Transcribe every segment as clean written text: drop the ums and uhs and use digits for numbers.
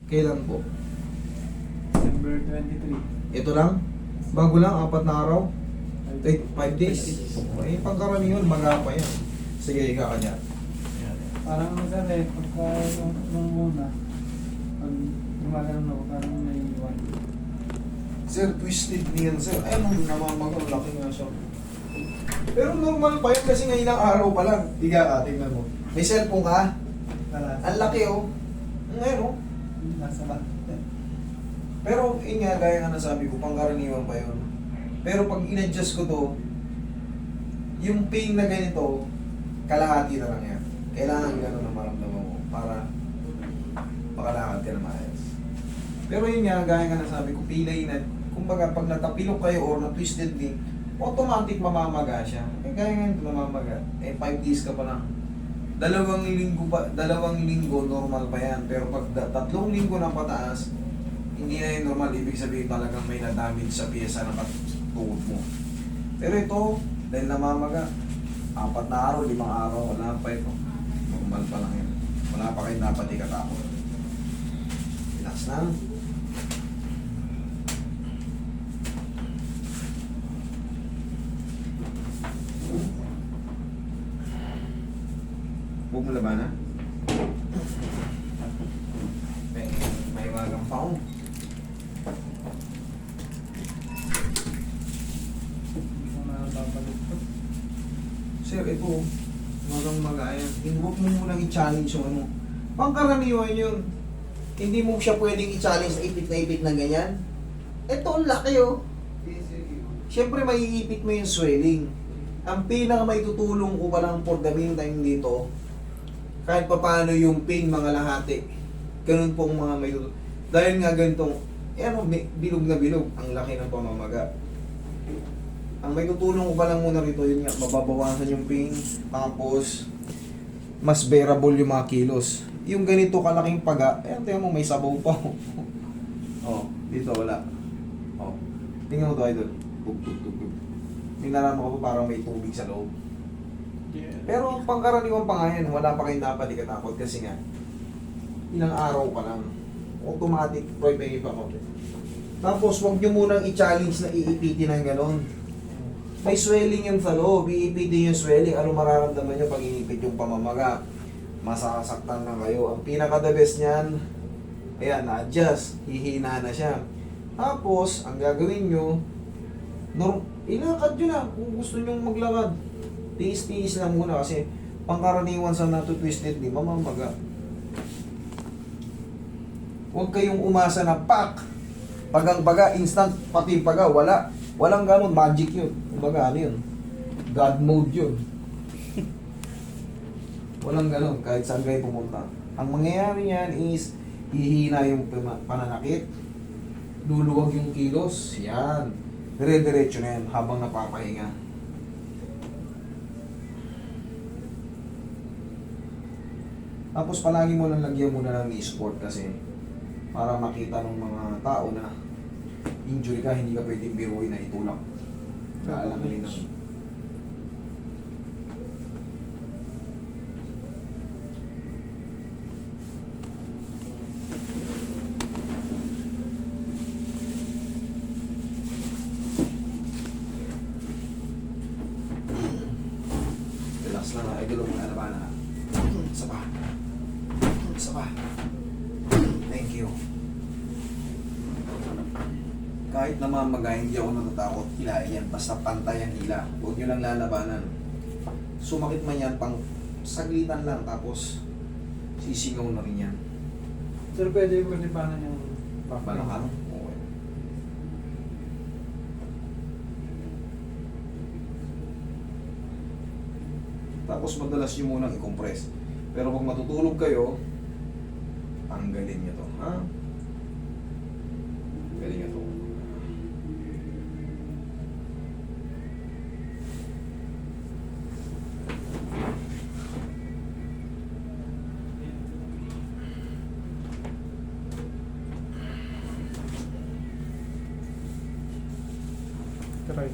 Kailan po? December 23. Ito lang? Bago lang, 4 na araw? 5 days? Eh, pangkaraniwan, maga pa yan. Sige, ika ka dyan. Parang minsan eh, pagka nung muna, pag gumagano ako, parang may iwan. Sir, twisted niyan, sir. Ay, nung namamaga, laki nga siya. Pero normal pa yun kasi ngayon ang araw pa lang. Higa ka, tingnan mo. May cellphone ka? Ang laki, oh. Ngayon, oh. Nasa lahat. Pero, yun nga, gaya nga nasabi ko, pangkaraniwan pa yun. Pero pag in-adjust ko to, yung pain na ganito, kalahati na lang yan. Kailangan gano'n na maramdaman mo para makalakad ka na maayos. Pero yun nga, gaya nga nasabi ko, pilay na, kumbaga pag natapilok kayo or na-twisted din, automatic mamamaga siya. Eh gaya nga ito namamaga, eh 5 days ka pa lang. 2 linggo normal pa yan. Pero pag 3 linggo na pataas, hindi na yun normal. Ibig sabihin talagang may na-damage sa pyesa ng tuhod mo. Pero ito, dahil namamaga, 4 na araw, 5 araw, wala pa ito. Normal pa lang yan. Wala pa kayo dapat ikatakot. Relax lang. Huwag mo labanan. May wagang paong. Hindi ko na babalik ko. Sir, ito, magang magayan. Huwag mo munang i-challenge yung ano. Pangkaraniwan yun. Hindi mo siya pwedeng i-challenge na ipit na ganyan. Ito, ang laki oh. Siyempre, maiipit mo yung swelling. Ang pinaka may tutulong ko pa lang for the meantime dito, kahit pa paano yung pain mga lahati. Ganun pong mga may tutulong. Dahil nga ganitong, bilog na bilog, ang laki ng pamamaga. Ang may tutulong ko pa lang muna rito, yun nga, mababawasan yung pain, tapos mas bearable yung mga kilos. Yung ganito kalaking paga, tingnan mo may sabaw pa. Oh, dito wala. Oh, tingnan mo to idol. Tug. May naraman ko pa parang may tubig sa loob. Pero pangkaraniwan pa nga yan, wala pa kayong dapat ikatakot kasi nga, ilang araw pa lang. Automatic, pwede pa ako. Tapos huwag nyo munang i-challenge na iipitin ng gano'n. May swelling yan sa loob, iipitin yung swelling. Ano mararamdaman nyo pag iipit yung pamamaga? Masasaktan na kayo. Ang pinaka-the best niyan, ayan, na-adjust, hihina na siya. Tapos, ang gagawin nyo, ilakad nyo na kung gusto nyo maglakad. Tiis-tiis lang muna kasi pangkaraniwan sa natutwisted di mamamaga. Huwag kayong umasa na pak! Pag ang baga, instant, pati baga, wala. Walang ganun, magic yun. Kumbaga, ano yun? God mode yun. Walang ganun, kahit saan kayo pumunta. Ang mangyayari yan is, hihina yung pananakit, luluwag yung kilos, yan. Dire-diretso na yan habang napapahinga. Tapos palagi mo lang lagyan muna ng knee support kasi para makita ng mga tao na injury ka, hindi ka pwedeng biruin na itulak. Kaalangalin na. Relax lang ha, idol mo na naman ha. Isa pa. Isa pa. Thank you. Kahit namamaga, hindi ako natatakot. Hilahin yan. Basta pantay ang hila. Huwag nyo lang lalabanan. Sumakit man yan, pang saglitan lang. Tapos, sisingaw na rin yan. Sir, pwede yung kasipanan yung Balakang. Okay. Tapos madalas nyo munang i-compress. Pero pag matutulog kayo, tanggalin nyo to. Ha? Tanggalin nyo to. try.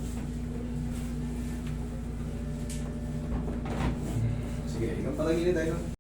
Sige, ikaw patagilid tayo.